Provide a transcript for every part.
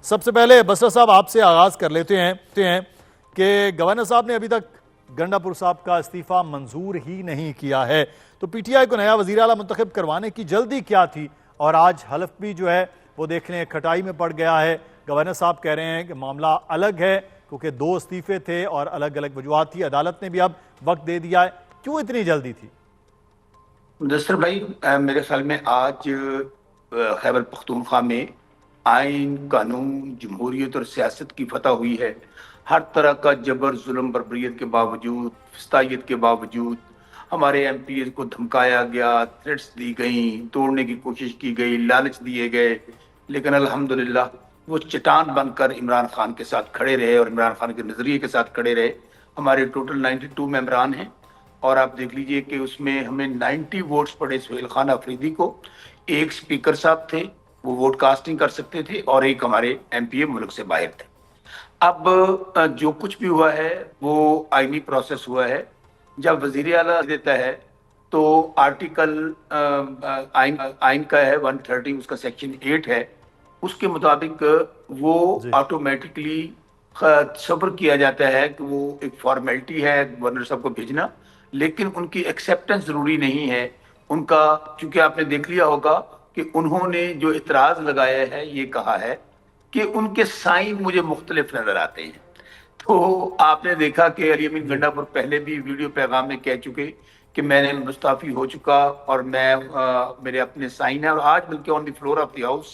سب سے پہلے بسرا صاحب آپ سے آغاز کر لیتے ہیں کہ گورنر صاحب نے ابھی تک گنڈاپور صاحب کا استعفیٰ منظور ہی نہیں کیا ہے، تو پی ٹی آئی کو نیا وزیر اعلیٰ منتخب کروانے کی جلدی کیا تھی؟ اور آج حلف بھی جو ہے وہ دیکھ لیں کھٹائی میں پڑ گیا ہے۔ گورنر صاحب کہہ رہے ہیں کہ معاملہ الگ ہے کیونکہ 2 استعفے تھے اور الگ الگ وجوہات تھی، عدالت نے بھی اب وقت دے دیا ہے، کیوں اتنی جلدی تھی؟ مدثر بھائی، میرے خیال میں آج خیبر پختونخوا میں آئین، قانون، جمہوریت اور سیاست کی فتح ہوئی ہے۔ ہر طرح کا جبر، ظلم، بربریت کے باوجود، فسطائیت کے باوجود ہمارے ایم پی کو دھمکایا گیا، تھریٹس دی گئیں، توڑنے کی کوشش کی گئی، لالچ دیے گئے، لیکن الحمدللہ وہ چٹان بن کر عمران خان کے ساتھ کھڑے رہے اور عمران خان کے نظریے کے ساتھ کھڑے رہے۔ ہمارے ٹوٹل 92 ممبران ہیں اور آپ دیکھ لیجئے کہ اس میں ہمیں 90 ووٹس پڑے سہیل خان آفریدی کو، ایک سپیکر صاحب تھے وہ ووٹ کاسٹنگ کر سکتے تھے اور ایک ہمارے ایم پی اے ملک سے باہر تھے۔ اب جو کچھ بھی ہوا ہے وہ آئینی پروسیس ہوا ہے۔ جب وزیر اعلیٰ دیتا ہے تو آرٹیکل آئین کا ہے 130، اس کا سیکشن 8 ہے، اس کے مطابق وہ آٹومیٹکلی صبر کیا جاتا ہے کہ وہ ایک فارمیلٹی ہے گورنر صاحب کو بھیجنا، لیکن ان کی ایکسیپٹنس ضروری نہیں ہے ان کا، کیونکہ آپ نے دیکھ لیا ہوگا کہ انہوں نے جو اعتراض لگایا ہے یہ کہا ہے کہ ان کے سائن مجھے مختلف نظر آتے ہیں۔ تو آپ نے دیکھا کہ علی امین گنڈاپور پہلے بھی ویڈیو پیغام میں کہہ چکے کہ میں نے مستعفی ہو چکا اور میں میرے اپنے سائن ہیں، اور آج بلکہ آن دی فلور آف دی ہاؤس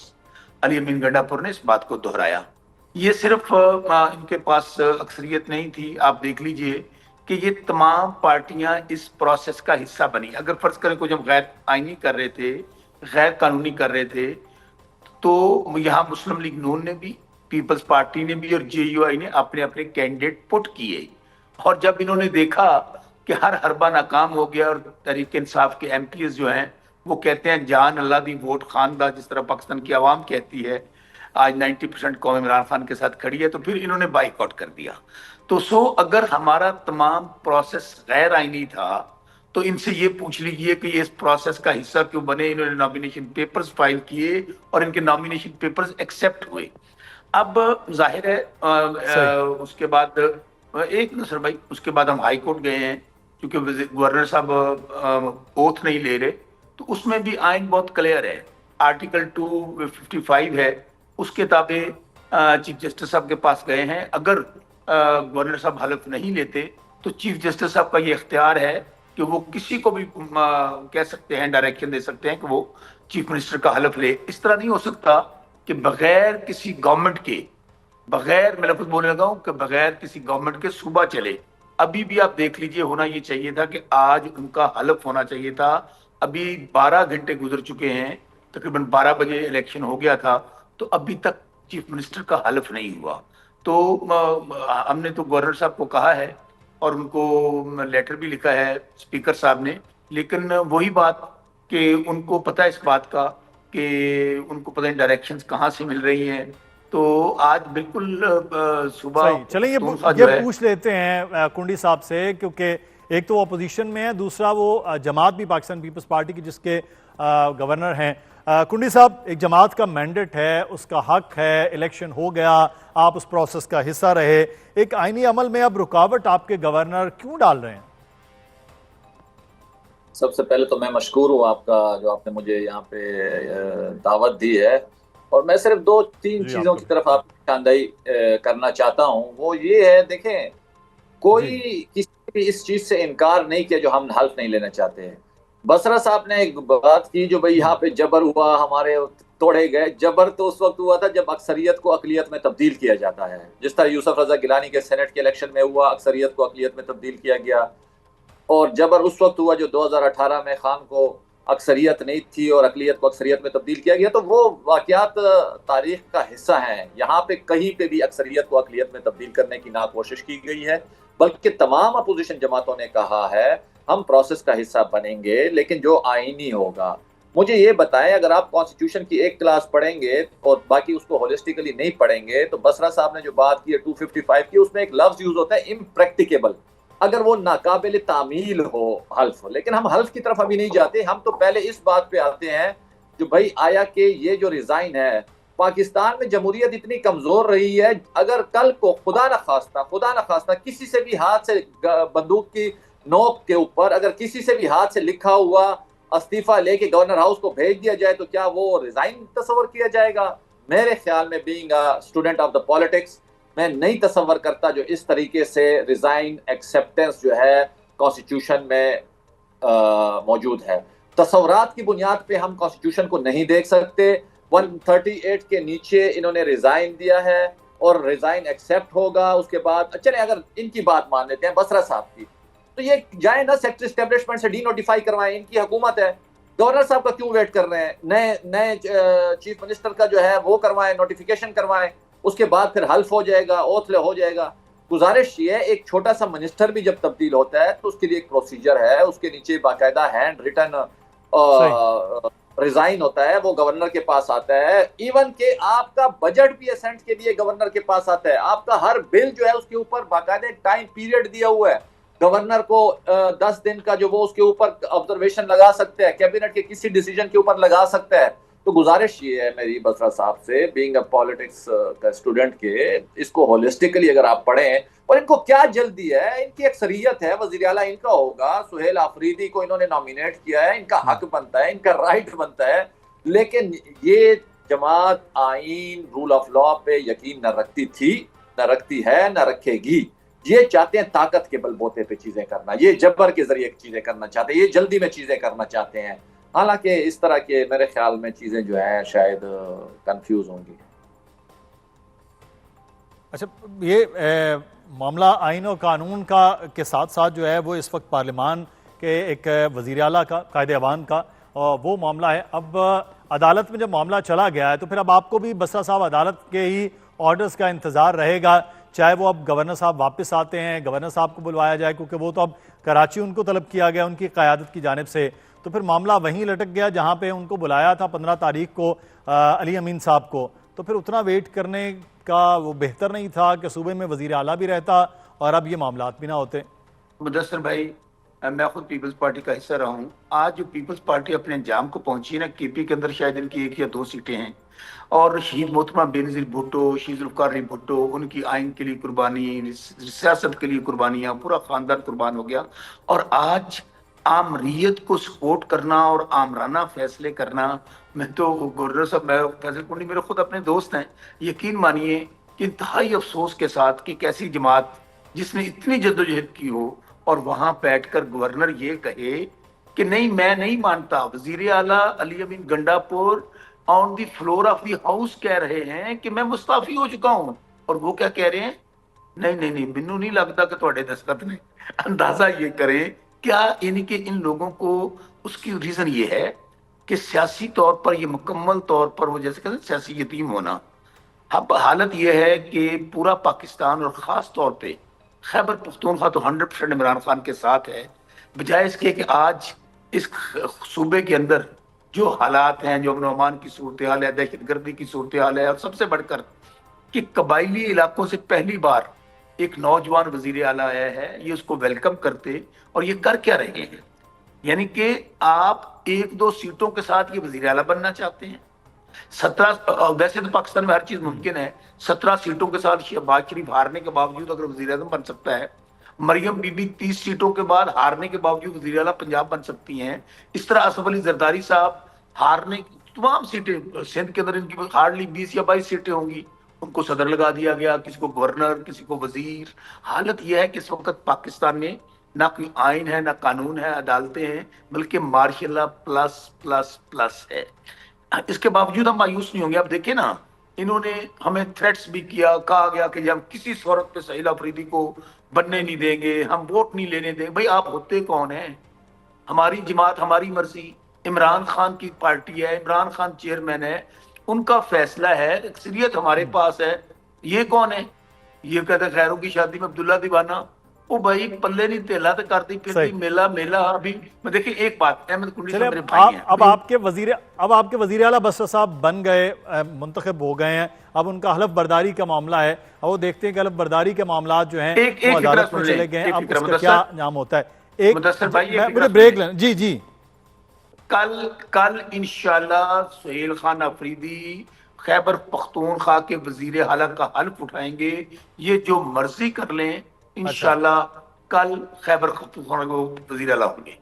علی امین گنڈاپور نے اس بات کو دہرایا۔ یہ صرف ان کے پاس اکثریت نہیں تھی، آپ دیکھ لیجئے کہ یہ تمام پارٹیاں اس پروسیس کا حصہ بنی۔ اگر فرض کریں کو جب غیر آئینی کر رہے تھے، غیر قانونی کر رہے تھے، تو یہاں مسلم لیگ نون نے بھی، پیپلز پارٹی نے بھی اور جے یو آئی نے اپنے اپنے کینڈیڈیٹ پٹ کیے، اور جب انہوں نے دیکھا کہ ہر حربہ ناکام ہو گیا اور تحریک انصاف کے ایم پی ایز جو ہیں وہ کہتے ہیں جان اللہ دی ووٹ خان دا، جس طرح پاکستان کی عوام کہتی ہے، آج 90% قوم عمران خان کے ساتھ کھڑی ہے، تو پھر انہوں نے بائیک آؤٹ کر دیا۔ تو اگر ہمارا تمام پروسیس غیر آئینی تھا تو ان سے یہ پوچھ لیجئے کہ یہ اس پروسیس کا حصہ کیوں بنے۔ انہوں نے نامینیشن پیپرز فائل کیے اور ان کے نامینیشن پیپرز ایکسیپٹ ہوئے۔ اب ظاہر ہے اس کے بعد ایک نصر بھائی، اس کے بعد ہم ہائی کورٹ گئے ہیں کیونکہ گورنر صاحب اوتھ نہیں لے رہے، تو اس میں بھی آئین بہت کلیئر ہے، آرٹیکل 255 ہے، اس کے تابع چیف جسٹس صاحب کے پاس گئے ہیں۔ اگر گورنر صاحب حلف نہیں لیتے تو چیف جسٹس صاحب کا یہ اختیار ہے کہ وہ کسی کو بھی کہہ سکتے ہیں، ڈائریکشن دے سکتے ہیں کہ وہ چیف منسٹر کا حلف لے۔ اس طرح نہیں ہو سکتا کہ بغیر کسی گورنمنٹ کے، بغیر میں لفظ بولنے لگا ہوں کہ بغیر کسی گورنمنٹ کے صوبہ چلے۔ ابھی بھی آپ دیکھ لیجئے، ہونا یہ چاہیے تھا کہ آج ان کا حلف ہونا چاہیے تھا۔ ابھی 12 گھنٹے گزر چکے ہیں، تقریباً 12 بجے الیکشن ہو گیا تھا، تو ابھی تک چیف منسٹر کا حلف نہیں ہوا۔ تو ہم نے تو گورنر صاحب کو کہا ہے اور ان کو لیٹر بھی لکھا ہے اسپیکر صاحب نے، لیکن وہی بات کہ ان کو پتہ ہے اس بات کا کہ ان کو پتہ ہے ڈائریکشنز کہاں سے مل رہی ہیں۔ تو آج بالکل صبح چلیں یہ پوچھ لیتے ہیں کنڈی صاحب سے، کیونکہ ایک تو اپوزیشن میں ہے، دوسرا وہ جماعت بھی پاکستان پیپلز پارٹی کی جس کے گورنر ہیں۔ کنڈی صاحب، ایک جماعت کا مینڈیٹ ہے، اس کا حق ہے، الیکشن ہو گیا، آپ اس پروسیس کا حصہ رہے، ایک آئینی عمل میں اب رکاوٹ آپ کے گورنر کیوں ڈال رہے ہیں؟ سب سے پہلے تو میں مشکور ہوں آپ کا، جو آپ نے مجھے یہاں پہ دعوت دی ہے، اور میں صرف 2-3 چیزوں کی طرف آپ کی نشاندہی کرنا چاہتا ہوں۔ وہ یہ ہے، دیکھیں کوئی کسی بھی اس چیز سے انکار نہیں کیا جو ہم حلف نہیں لینا چاہتے ہیں۔ بسرا صاحب نے ایک بات کی جو بھئی یہاں پہ جبر ہوا، ہمارے توڑے گئے۔ جبر تو اس وقت ہوا تھا جب اکثریت کو اقلیت میں تبدیل کیا جاتا ہے، جس طرح یوسف رضا گیلانی کے سینٹ کے الیکشن میں ہوا، اکثریت کو اقلیت میں تبدیل کیا گیا۔ اور جبر اس وقت ہوا جو 2018 میں خان کو اکثریت نہیں تھی اور اقلیت کو اکثریت میں تبدیل کیا گیا۔ تو وہ واقعات تاریخ کا حصہ ہیں۔ یہاں پہ کہیں پہ بھی اکثریت کو اقلیت میں تبدیل کرنے کی نہ کوشش کی گئی ہے، بلکہ تمام اپوزیشن جماعتوں نے کہا ہے ہم پروسیس کا حصہ بنیں گے، لیکن جو آئینی ہوگا۔ مجھے یہ بتائیں، اگر آپ کانسٹیٹیوشن کی ایک کلاس پڑھیں گے اور باقی اس کو ہولسٹیکلی نہیں پڑھیں گے، تو بسرا صاحب نے جو بات کی ہے 255 کی، اس میں ایک لفظ یوز ہوتا ہے امپریکٹیکیبل، اگر وہ ناقابل تعمیل ہو حلف۔ لیکن ہم حلف کی طرف ابھی نہیں جاتے، ہم تو پہلے اس بات پہ آتے ہیں جو بھائی آیا کہ یہ جو ریزائن ہے پاکستان میں جمہوریت اتنی کمزور رہی ہے، اگر کل کو خدا نہ خواستہ کسی سے بھی ہاتھ سے بندوق کی نوک کے اوپر اگر کسی سے بھی ہاتھ سے لکھا ہوا استعفیٰ لے کے گورنر ہاؤس کو بھیج دیا جائے تو کیا وہ ریزائن تصور کیا جائے گا؟ میرے خیال میں being student of the politics میں نہیں تصور کرتا جو اس طریقے سے ریزائن ایکسیپٹنس جو ہے کانسٹیٹیوشن میں موجود ہے۔ تصورات کی بنیاد پہ ہم کانسٹیٹیوشن کو نہیں دیکھ سکتے۔ 138 کے نیچے انہوں نے ریزائن دیا ہے اور ریزائن ایکسیپٹ ہوگا، اس کے بعد چلے اگر ان کی بات مان لیتے ہیں بسرا صاحب کی، تو یہ جائیں نا سیکٹری اسٹیبلشمنٹ سے ڈی نوٹیفائی کروائیں، ان کی حکومت ہے، گورنر صاحب کا کیوں ویٹ کر رہے ہیں؟ نئے چیف منسٹر کا جو ہے وہ کروائیں، نوٹیفیکیشن کروائیں، اس کے بعد پھر حلف ہو جائے گا، اوتھ لے ہو جائے گا۔ گزارش یہ ہے ایک چھوٹا سا منسٹر بھی جب تبدیل ہوتا ہے تو اس کے لیے ایک پروسیجر ہے، اس کے نیچے باقاعدہ ہینڈ ریٹن ریزائن ہوتا ہے، وہ گورنر کے پاس آتا ہے، ایون کہ آپ کا بجٹ بھی اسینٹ کے لیے گورنر کے پاس آتا ہے، آپ کا ہر بل جو ہے اس کے اوپر باقاعدہ ایک ٹائم پیریڈ دیا ہوا ہے، گورنر کو 10 دن کا جو وہ اس کے اوپر آبزرویشن لگا سکتے ہیں، کیبنٹ کے کسی ڈیسیجن کے اوپر لگا سکتا ہے۔ تو گزارش یہ ہے میری بسرا صاحب سے، بینگ اے پالیٹکس کا اسٹوڈنٹ کے، اس کو ہولسٹکلی اگر آپ پڑھیں، اور ان کو کیا جلدی ہے، ان کی اکثریت ہے، وزیر اعلیٰ ان کا ہوگا، سہیل آفریدی کو انہوں نے نامینیٹ کیا ہے، ان کا حق بنتا ہے، ان کا رائٹ بنتا ہے، لیکن یہ جماعت آئین رول آف لا پہ یقین نہ رکھتی تھی، نہ رکھتی ہے، نہ رکھے گی۔ یہ چاہتے ہیں طاقت کے بل بوتے پہ چیزیں کرنا، یہ جبر کے ذریعے چیزیں کرنا چاہتے ہیں، یہ جلدی میں چیزیں کرنا چاہتے ہیں، حالانکہ اس طرح کے میرے خیال میں چیزیں جو ہیں شاید کنفیوز ہوں گی۔ اچھا، یہ معاملہ آئین و قانون کا کے ساتھ ساتھ جو ہے وہ اس وقت پارلیمان کے ایک وزیر اعلیٰ کا، قائد ایوان کا وہ معاملہ ہے۔ اب عدالت میں جب معاملہ چلا گیا ہے تو پھر اب آپ کو بھی بسرا صاحب عدالت کے ہی آرڈرز کا انتظار رہے گا، چاہے وہ اب گورنر صاحب واپس آتے ہیں، گورنر صاحب کو بلوایا جائے، کیونکہ وہ تو اب کراچی ان کو طلب کیا گیا ان کی قیادت کی جانب سے، تو پھر معاملہ وہیں لٹک گیا جہاں پہ ان کو بلایا تھا 15 تاریخ کو علی امین صاحب کو، تو پھر اتنا ویٹ کرنے کا وہ بہتر نہیں تھا کہ صوبے میں وزیر اعلیٰ بھی رہتا اور اب یہ معاملات بھی نہ ہوتے؟ مدثر بھائی، میں خود پیپلز پارٹی کا حصہ رہا ہوں، آج جو پیپلز پارٹی اپنے انجام کو پہنچی نا، کے پی کے اندر شاید ان کی 1 یا 2 سیٹیں ہیں، اور شہید محترمہ بینظیر بھٹو، شہید ذوالفقار علی بھٹو، ان کی آئین کے لیے قربانی، سیاست کے لیے قربانیاں، پورا خاندان قربان ہو گیا، اور آج آمریت کو سپورٹ کرنا اور آمرانہ فیصلے کرنا، میں تو گورنر صاحب، میں فیصل کنڈی میرے خود اپنے دوست ہیں، یقین مانیے کہ انتہائی افسوس کے ساتھ کہ کیسی جماعت جس نے اتنی جدوجہد کی ہو اور وہاں بیٹھ کر گورنر یہ کہے کہ نہیں، میں نہیں مانتا، وزیر اعلیٰ علی امین گنڈاپور آن دی فلور آف دی ہاؤس کہہ رہے ہیں کہ میں مستعفی ہو چکا ہوں، اور وہ کیا کہہ رہے ہیں؟ نہیں، مینوں نہیں لگتا کہ تھوڑے دستخط نے۔ اندازہ یہ کریں کیا ان لوگوں کو، اس کی ریزن یہ ہے کہ سیاسی طور پر یہ مکمل طور پر وہ جیسے کہتے ہیں سیاسی یتیم ہونا۔ اب حالت یہ ہے کہ پورا پاکستان اور خاص طور پہ خیبر پختونخوا تو 100% عمران خان کے ساتھ ہے، بجائے اس کے کہ آج اس صوبے کے اندر جو حالات ہیں، جو امن و امان کی صورتحال ہے، دہشت گردی کی صورتحال ہے، اور سب سے بڑھ کر کہ قبائلی علاقوں سے پہلی بار ایک نوجوان وزیر اعلیٰ آیا ہے، یہ اس کو ویلکم کرتے، اور یہ کر کیا رہے ہیں؟ یعنی کہ آپ 1-2 سیٹوں کے ساتھ یہ وزیر اعلیٰ بننا چاہتے ہیں۔ 17 ویسے تو پاکستان میں ہر چیز ممکن ہے، 17 سیٹوں کے ساتھ شہباز شریف ہارنے کے باوجود اگر وزیر اعظم بن سکتا ہے، مریم بی بی 30 سیٹوں کے بعد ہارنے کے باوجود وزیر اعلیٰ پنجاب بن سکتی ہیں، اس طرح اسف علی زرداری صاحب ہارنے تمام سیٹیں سندھ کے اندر ان کی ہارڈلی 20 یا 22 سیٹیں ہوں گی، ان کو صدر لگا دیا گیا، کسی کو گورنر، کسی کو وزیر۔ حالت یہ ہے کہ اس وقت پاکستان میں نہ کوئی آئین ہے، نہ قانون ہے، عدالتیں ہیں، بلکہ martial law plus plus plus ہے۔ اس کے باوجود ہم مایوس نہیں ہوں گے۔ اب دیکھیں نا، انہوں نے ہمیں تھریٹس بھی کیا، کہا گیا کہ ہم کسی صورت پہ سہیل آفریدی کو بننے نہیں دیں گے، ہم ووٹ نہیں لینے دیں گے۔ بھائی آپ ہوتے کون ہیں؟ ہماری جماعت، ہماری مرضی، عمران خان کی پارٹی ہے، عمران خان چیئرمین ہے، ان کا فیصلہ ہے، اکثریت ہمارے پاس ہے۔ یہ کون ہے؟ یہ کہتے ہیں خیروں کی شادی میں عبداللہ دیوانہ، وہ بھائی پلے نہیں تیلا تو کرتی پھرتی میلہ۔ ابھی میں دیکھیں ایک بات، احمد کنڈی صاحب میرے بھائی ہیں، اب آپ کے وزیر اعلیٰ بسرا صاحب بن گئے، منتخب ہو گئے ہیں، اب ان کا حلف برداری کا معاملہ ہے، اب وہ دیکھتے ہیں کہ حلف برداری کے معاملات جو ہیں وہ عدالت میں چلے گئے ہیں، اب اس کا کیا انجام ہوتا ہے۔ مجھے بریک لینا، جی۔ کل انشاءاللہ سہیل خان آفریدی خیبر پختونخوا کے وزیر اعلیٰ کا حلف اٹھائیں گے. یہ جو مرضی کر لیں انشاءاللہ کل خیبر پختونخوا کو وزیر اعلیٰ ہوں گے.